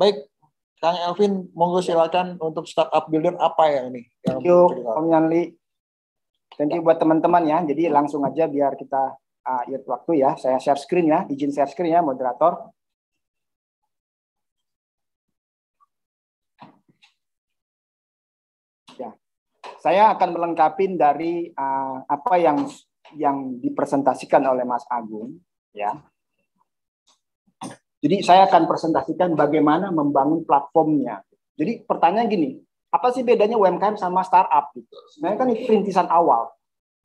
Baik, Kang Elvin, monggo silakan untuk startup builder apa ya ini? Thank you, Om Yanli. Thank you buat teman-teman ya. Jadi langsung aja biar kita irit waktu ya. Saya share screen ya. Izin share screen ya, moderator. Ya. Saya akan melengkapi dari apa yang dipresentasikan oleh Mas Agung ya. Jadi saya akan presentasikan bagaimana membangun platformnya. Jadi pertanyaan gini, apa sih bedanya UMKM sama startup gitu? Sebenarnya kan itu rintisan awal.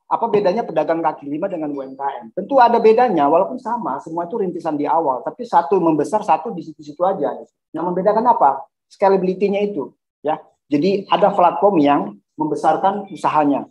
Apa bedanya pedagang kaki lima dengan UMKM? Tentu ada bedanya, walaupun sama, semua itu rintisan di awal. Tapi satu membesar, satu di situ-situ aja. Yang membedakan apa? Scalability-nya itu. Ya, jadi ada platform yang membesarkan usahanya.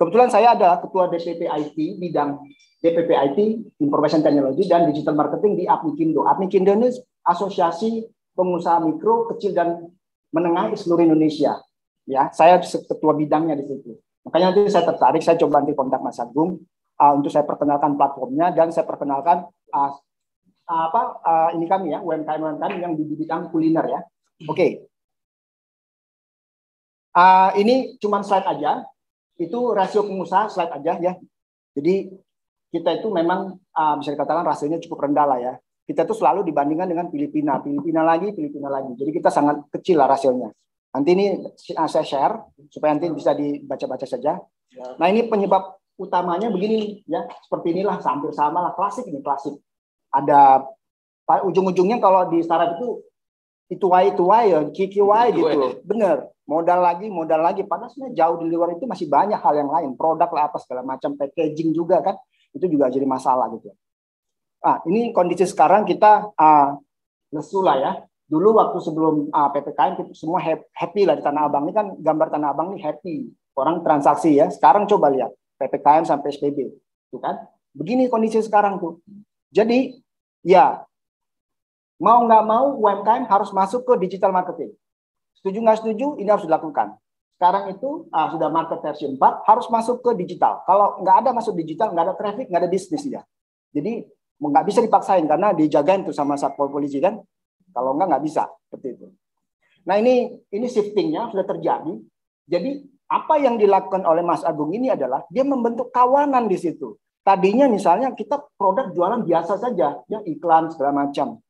Kebetulan saya adalah ketua DPP IT bidang DPP IT, Information Technology dan Digital Marketing di APMIKindo. APMIKindo ini asosiasi pengusaha mikro, kecil dan menengah di seluruh Indonesia. Ya, saya ketua bidangnya di situ. Makanya nanti saya tertarik, saya coba nanti kontak Mas Agung untuk saya perkenalkan platformnya dan saya perkenalkan ini kami ya UMKM yang di bidang kuliner ya. Oke. Ini cuma slide aja. Itu rasio pengusaha slide aja ya. Jadi kita itu memang bisa dikatakan rasionya cukup rendah lah ya. Kita itu selalu dibandingkan dengan Filipina lagi. Jadi kita sangat kecil lah rasionya. Nanti ini saya share supaya nanti bisa dibaca-baca saja. Nah ini penyebab utamanya begini ya, seperti inilah hampir sama lah, klasik ini klasik. Ada ujung-ujungnya kalau di startup itu ya, KKY gitu, bener. Modal lagi, padahal sebenarnya jauh di luar itu masih banyak hal yang lain, produk lah apa segala macam, packaging juga kan, itu juga jadi masalah gitu. Ini kondisi sekarang kita lesu lah ya. Dulu waktu sebelum PPKM kita semua happy lah di Tanah Abang. Ini kan gambar Tanah Abang nih happy, orang transaksi ya. Sekarang coba lihat PPKM sampai SPB, tuh kan? Begini kondisi sekarang tuh. Jadi ya mau nggak mau UMKM harus masuk ke digital marketing. Setuju nggak setuju, ini harus dilakukan. Sekarang itu sudah market versi 4, harus masuk ke digital. Kalau nggak ada masuk digital, nggak ada traffic, nggak ada bisnis ya. Jadi nggak bisa dipaksain karena dijagain tuh sama satpol polisi kan. Kalau nggak bisa seperti itu. Nah ini shiftingnya sudah terjadi. Jadi apa yang dilakukan oleh Mas Agung ini adalah dia membentuk kawanan di situ. Tadinya misalnya kita produk jualan biasa saja, ya iklan segala macam.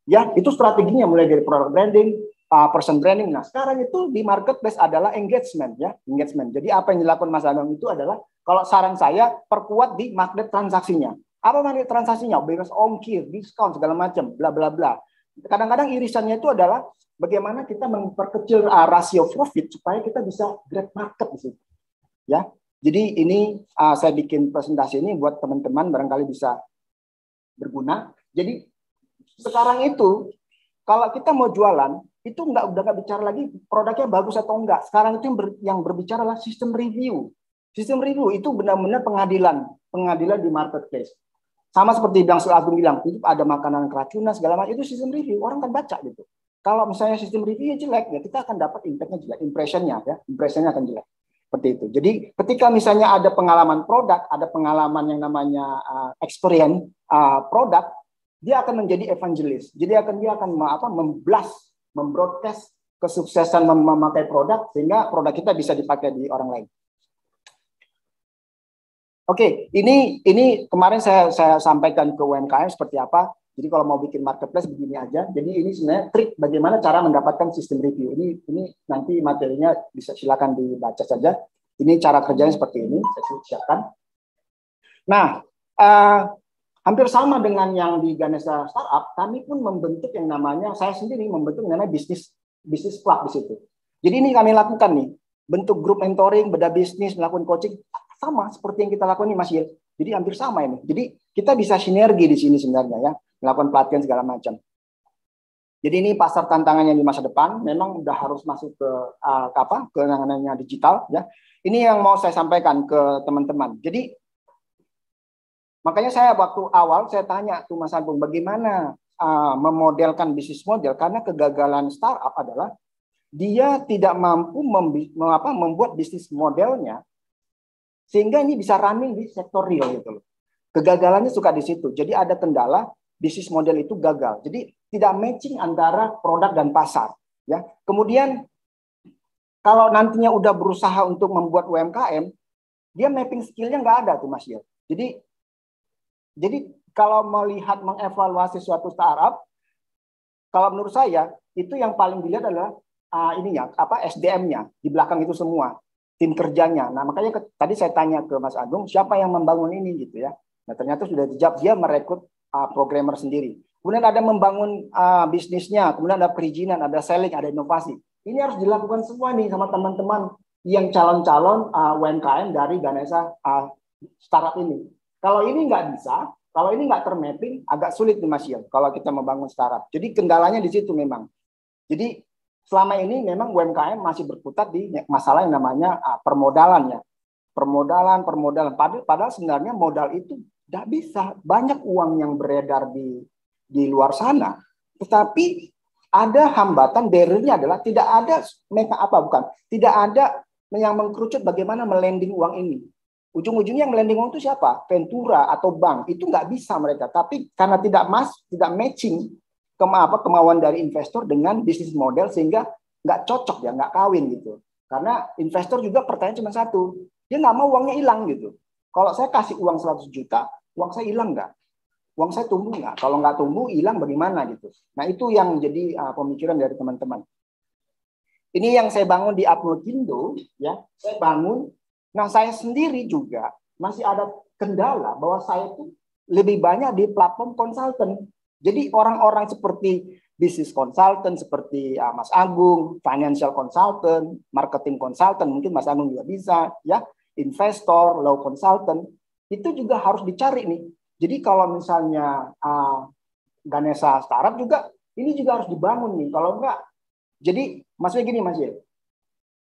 Ya itu strateginya mulai dari product branding, person branding. Nah, sekarang itu di marketplace adalah engagement ya, engagement. Jadi apa yang dilakukan Mas Agung itu adalah kalau saran saya perkuat di magnet transaksinya. Apa magnet transaksinya? Bebas ongkir, diskon segala macam, bla bla bla. Kadang-kadang irisannya itu adalah bagaimana kita memperkecil rasio profit supaya kita bisa grab market di situ. Ya. Jadi ini saya bikin presentasi ini buat teman-teman barangkali bisa berguna. Jadi sekarang itu kalau kita mau jualan itu udah nggak bicara lagi produknya bagus atau enggak. Sekarang itu yang berbicara adalah sistem review. Sistem review itu benar-benar pengadilan di marketplace. Sama seperti yang Agung bilang, itu ada makanan keracunan segala macam, itu sistem review, orang kan baca gitu. Kalau misalnya sistem review jelek, ya kita akan dapat impact-nya jelek, impression-nya akan jelek. Seperti itu. Jadi ketika misalnya ada pengalaman produk, ada pengalaman yang namanya experience produk, dia akan menjadi evangelis. Jadi dia akan membroadcast kesuksesan memakai produk sehingga produk kita bisa dipakai di orang lain. Oke, ini kemarin saya sampaikan ke UMKM seperti apa. Jadi kalau mau bikin marketplace begini aja. Jadi ini sebenarnya trik bagaimana cara mendapatkan sistem review. Ini nanti materinya bisa silakan dibaca saja. Ini cara kerjanya seperti ini. Saya siapkan. Nah, hampir sama dengan yang di Ganesha Startup, kami pun membentuk yang namanya, saya sendiri membentuk yang namanya bisnis club di situ. Jadi ini kami lakukan nih, bentuk grup mentoring, beda bisnis, melakukan coaching, sama seperti yang kita lakukan ini Mas Yil. Jadi hampir sama ini. Jadi kita bisa sinergi di sini sebenarnya ya, melakukan pelatihan segala macam. Jadi ini pasar tantangannya di masa depan, memang udah harus masuk ke yang namanya digital ya. Ini yang mau saya sampaikan ke teman-teman. Jadi makanya saya waktu awal saya tanya tuh Mas Agung, bagaimana memodelkan bisnis model, karena kegagalan startup adalah dia tidak mampu membuat bisnis modelnya sehingga ini bisa running di sektor real gitu loh. Kegagalannya suka di situ. Jadi ada kendala bisnis model itu gagal. Jadi tidak matching antara produk dan pasar. Ya, kemudian kalau nantinya udah berusaha untuk membuat UMKM, dia mapping skillnya nggak ada tuh Mas Yel. Jadi kalau melihat mengevaluasi suatu startup, kalau menurut saya itu yang paling dilihat adalah SDM-nya di belakang itu semua, tim kerjanya. Nah makanya tadi saya tanya ke Mas Agung, siapa yang membangun ini gitu ya. Nah ternyata sudah dijawab, dia merekrut programmer sendiri. Kemudian ada membangun bisnisnya, kemudian ada perizinan, ada selling, ada inovasi. Ini harus dilakukan semua nih sama teman-teman yang calon-calon UMKM dari Ganesha startup ini. Kalau ini nggak bisa, kalau ini nggak termapping, agak sulit nih Mas Yel, kalau kita membangun startup. Jadi kendalanya di situ memang. Jadi selama ini memang UMKM masih berkutat di masalah yang namanya permodalan ya. Permodalan. Padahal sebenarnya modal itu nggak bisa. Banyak uang yang beredar di luar sana. Tetapi ada hambatan, barrier-nya adalah tidak ada tidak ada yang mengkerucut bagaimana melending uang ini. Ujung-ujungnya yang melending uang itu siapa? Ventura atau bank. Itu nggak bisa mereka. Tapi karena tidak matching kemauan dari investor dengan bisnis model sehingga nggak cocok ya, nggak kawin gitu. Karena investor juga pertanyaan cuma satu, dia nggak mau uangnya hilang gitu. Kalau saya kasih uang 100 juta, uang saya hilang nggak? Uang saya tumbuh nggak? Kalau nggak tumbuh, hilang bagaimana gitu. Nah itu yang jadi pemikiran dari teman-teman. Ini yang saya bangun di Apnokindo, ya. Saya bangun. Nah saya sendiri juga masih ada kendala bahwa saya tuh lebih banyak di platform konsultan. Jadi orang-orang seperti business consultant, seperti Mas Agung, financial consultant, marketing consultant, mungkin Mas Agung juga bisa, ya, investor, law consultant, itu juga harus dicari nih. Jadi kalau misalnya Ganesha startup juga, ini juga harus dibangun nih. Kalau enggak, jadi maksudnya gini Mas Yel,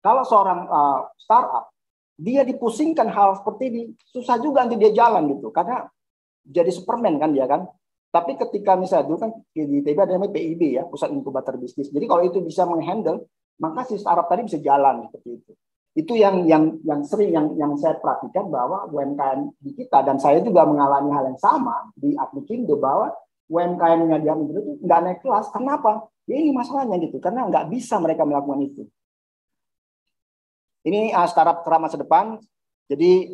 kalau seorang startup, dia dipusingkan hal seperti ini, susah juga nanti dia jalan gitu, karena jadi Superman kan dia kan. Tapi ketika misalnya dulu kan di ITB ada namanya PIB ya, pusat inkubator bisnis. Jadi kalau itu bisa menghandle, maka si startup tadi bisa jalan seperti itu. Itu yang sering yang saya perhatikan bahwa UMKM di kita, dan saya juga mengalami hal yang sama di Apnikindo, bahwa UMKM-nya di Apnikindo itu nggak naik kelas. Kenapa? Ya ini masalahnya gitu, karena nggak bisa mereka melakukan itu. Ini startup masa depan. Jadi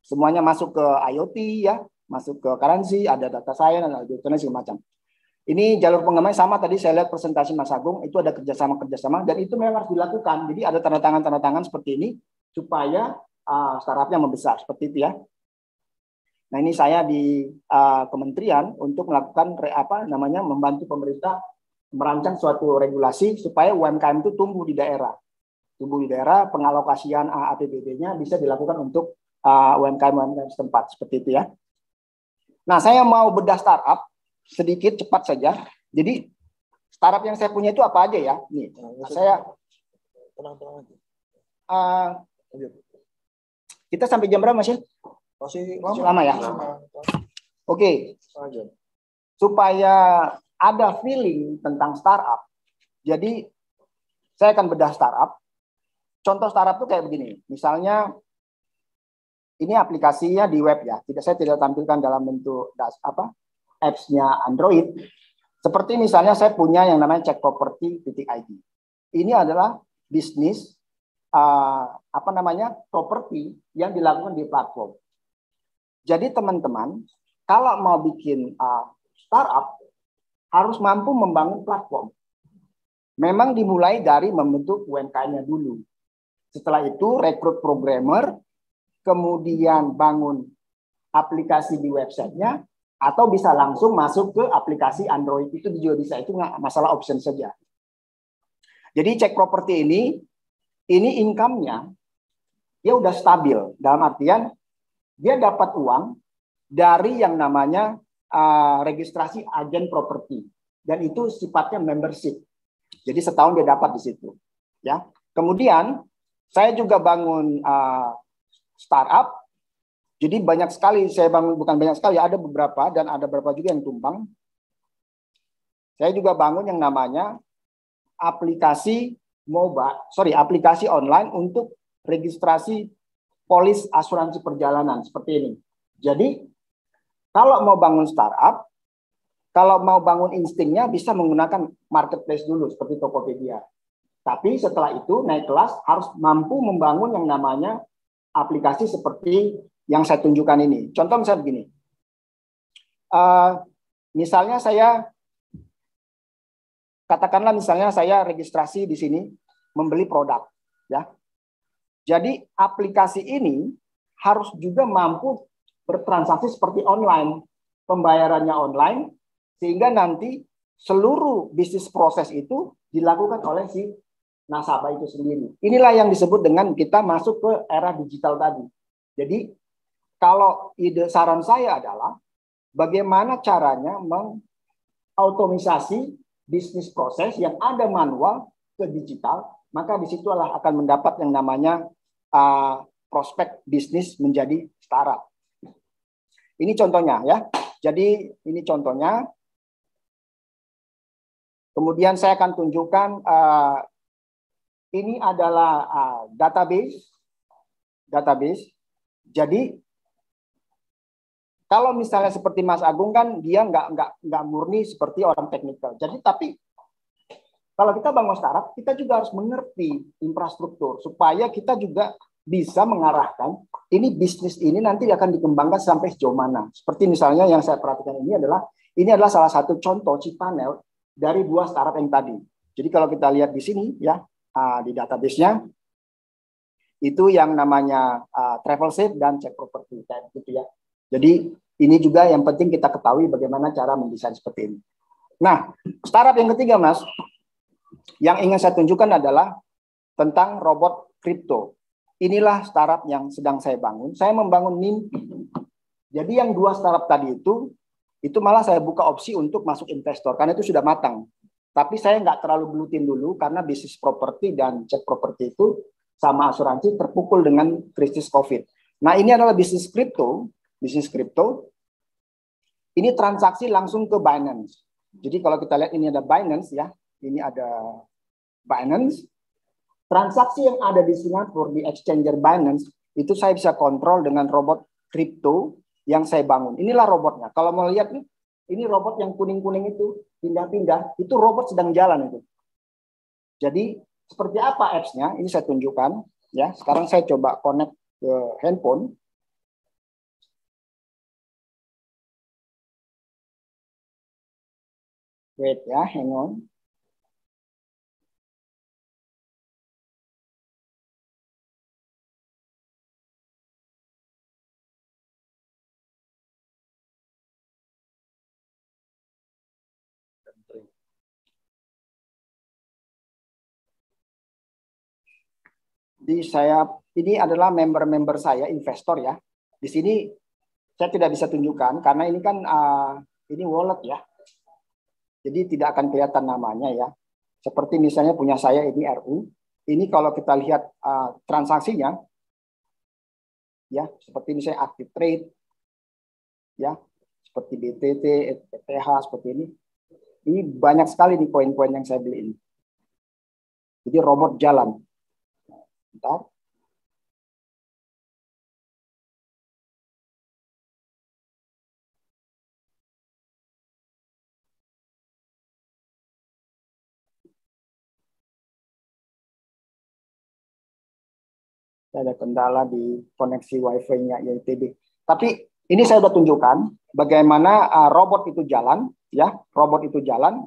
semuanya masuk ke IoT ya, masuk ke currency, ada data science, ada segala macam. Ini jalur pengembangan sama tadi saya lihat presentasi Mas Agung, itu ada kerjasama dan itu memang harus dilakukan. Jadi ada tanda tangan seperti ini supaya startupnya membesar seperti itu ya. Nah ini saya di kementerian untuk melakukan membantu pemerintah merancang suatu regulasi supaya UMKM itu tumbuh di daerah. Pengalokasian APBD-nya bisa dilakukan untuk UMKM setempat seperti itu ya. Nah saya mau bedah startup sedikit cepat saja. Jadi startup yang saya punya itu apa aja ya? Nih, saya kita sampai jam berapa Mas? Masih lama ya. Oke. Supaya ada feeling tentang startup. Jadi saya akan bedah startup. Contoh startup itu kayak begini. Misalnya ini aplikasinya di web ya. Saya tidak tampilkan dalam bentuk apps-nya Android. Seperti misalnya saya punya yang namanya cekproperty.id. Ini adalah bisnis properti yang dilakukan di platform. Jadi teman-teman, kalau mau bikin startup harus mampu membangun platform. Memang dimulai dari membentuk UMKM-nya dulu. Setelah itu rekrut programmer, kemudian bangun aplikasi di websitenya, atau bisa langsung masuk ke aplikasi Android, itu juga bisa, itu nggak masalah option saja. Jadi cek properti ini income-nya dia udah stabil, dalam artian dia dapat uang dari yang namanya registrasi agen properti, dan itu sifatnya membership. Jadi setahun dia dapat di situ. Ya. Kemudian saya juga bangun startup. Jadi banyak sekali saya bangun, bukan banyak sekali, ada beberapa dan ada beberapa juga yang tumbang. Saya juga bangun yang namanya aplikasi online untuk registrasi polis asuransi perjalanan seperti ini. Jadi kalau mau bangun startup, Kalau mau bangun instingnya bisa menggunakan marketplace dulu seperti Tokopedia. Tapi setelah itu naik kelas harus mampu membangun yang namanya aplikasi seperti yang saya tunjukkan ini. Contoh misalnya begini. Misalnya katakanlah misalnya saya registrasi di sini membeli produk, ya. Jadi aplikasi ini harus juga mampu bertransaksi seperti online, pembayarannya online, sehingga nanti seluruh bisnis proses itu dilakukan oleh si nasabah itu sendiri. Inilah yang disebut dengan kita masuk ke era digital tadi. Jadi kalau saran saya adalah bagaimana caranya mengautomisasi bisnis proses yang ada manual ke digital, maka disitulah akan mendapat yang namanya prospek bisnis menjadi startup. Ini contohnya ya. Jadi ini contohnya. Kemudian saya akan tunjukkan ini adalah database. Jadi kalau misalnya seperti Mas Agung kan dia nggak murni seperti orang teknikal. Jadi tapi kalau kita bangun startup, kita juga harus mengerti infrastruktur supaya kita juga bisa mengarahkan ini bisnis ini nanti akan dikembangkan sampai sejauh mana. Seperti misalnya yang saya perhatikan ini adalah salah satu contoh cPanel dari 2 startup yang tadi. Jadi kalau kita lihat di sini ya di database-nya itu yang namanya Travel Safe dan Cek Property kayak gitu ya. Jadi ini juga yang penting kita ketahui bagaimana cara mendesain seperti ini. Nah, startup yang ketiga Mas, yang ingin saya tunjukkan adalah tentang robot kripto. Inilah startup yang sedang saya bangun. Saya membangun mimpi. Jadi yang 2 startup tadi itu malah saya buka opsi untuk masuk investor karena itu sudah matang. Tapi saya nggak terlalu blutin dulu karena bisnis properti dan cek properti itu sama asuransi terpukul dengan krisis COVID. Nah ini adalah bisnis kripto. Ini transaksi langsung ke Binance. Jadi kalau kita lihat ini ada Binance ya, ini ada Binance. Transaksi yang ada di Singapura di exchanger Binance itu saya bisa kontrol dengan robot kripto yang saya bangun. Inilah robotnya. Kalau mau lihat nih, ini robot yang kuning-kuning itu pindah-pindah, itu robot sedang jalan itu. Jadi seperti apa apps-nya? Ini saya tunjukkan ya. Sekarang saya coba connect ke handphone. Wait ya, hang on. Jadi ini adalah member-member saya, investor ya. Di sini saya tidak bisa tunjukkan karena ini kan ini wallet ya. Jadi tidak akan kelihatan namanya ya. Seperti misalnya punya saya ini RU. Ini kalau kita lihat transaksinya ya, seperti misalnya Active Trade ya, seperti BTT, ETH seperti ini. Ini banyak sekali nih koin-koin yang saya beli ini. Jadi robot jalan. Bentar. Ada kendala di koneksi wifi-nya YTB. Tapi ini saya sudah tunjukkan bagaimana robot itu jalan, ya, robot itu jalan.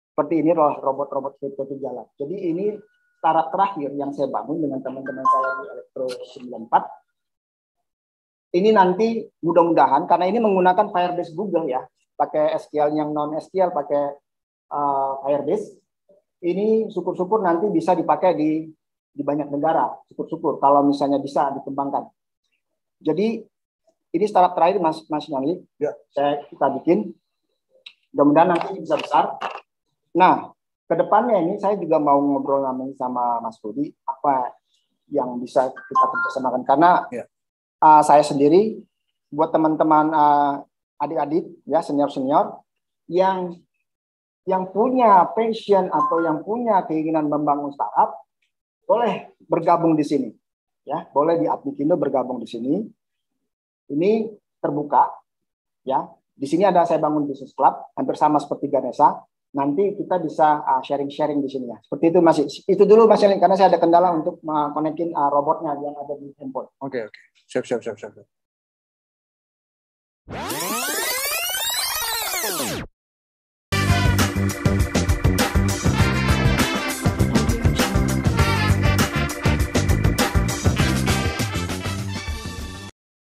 Seperti ini robot-robot itu jalan. Jadi ini startup terakhir yang saya bangun dengan teman-teman saya di Elektro 94. Ini nanti mudah-mudahan karena ini menggunakan Firebase Google ya, pakai SQL yang non SQL pakai Firebase. Ini syukur-syukur nanti bisa dipakai di banyak negara, syukur-syukur kalau misalnya bisa dikembangkan. Jadi ini startup terakhir Mas Nyali, ya, kita bikin. Mudah-mudahan nanti bisa besar. Nah, kedepannya ini saya juga mau ngobrol sama Mas Rudi apa yang bisa kita kerjasamakan karena ya. Saya sendiri buat teman-teman adik-adik ya senior-senior yang punya passion atau yang punya keinginan membangun startup boleh bergabung di sini ya, boleh di Apmikindo bergabung di sini. Ini terbuka ya. Di sini ada saya bangun bisnis club, hampir sama seperti Ganesha. Nanti kita bisa sharing-sharing di sini ya. Seperti itu Mas. Itu dulu Mas Yelin, karena saya ada kendala untuk konekin robotnya yang ada di handphone. Oke. Siap.